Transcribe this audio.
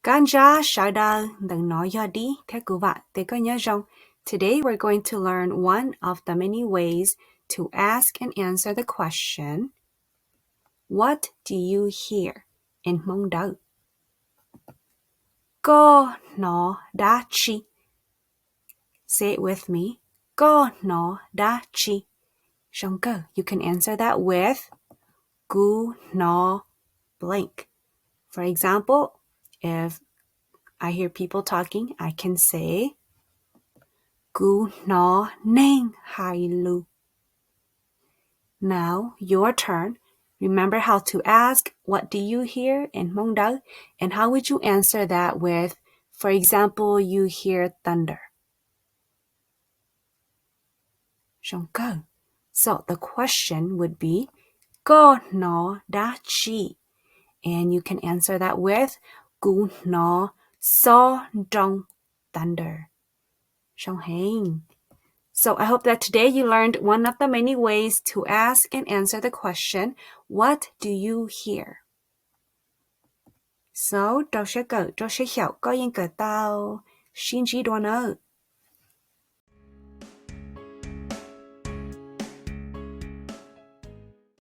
Ganja Shada Dang No Yadi Tekuva Tekanyajong. Today we're going to learn one of the many ways to ask and answer the question, What do you hear in Hmong Dawb? Go no da chi. Say it with me. Go no da chi. Shongko. You can answer that with gu no blank. For example, if I hear people talking, I can say gu no neng hai lu. Now, your turn. Remember how to ask, what do you hear in Hmong Dawb? And how would you answer that with, for example, you hear thunder. Shongko. So the question would be, Go no da chi. And you can answer that with, Gu no so dong thunder. Shong heng. So I hope that today you learned one of the many ways to ask and answer the question, What do you hear? So, 都是狗，都是小狗应该到星期多呢。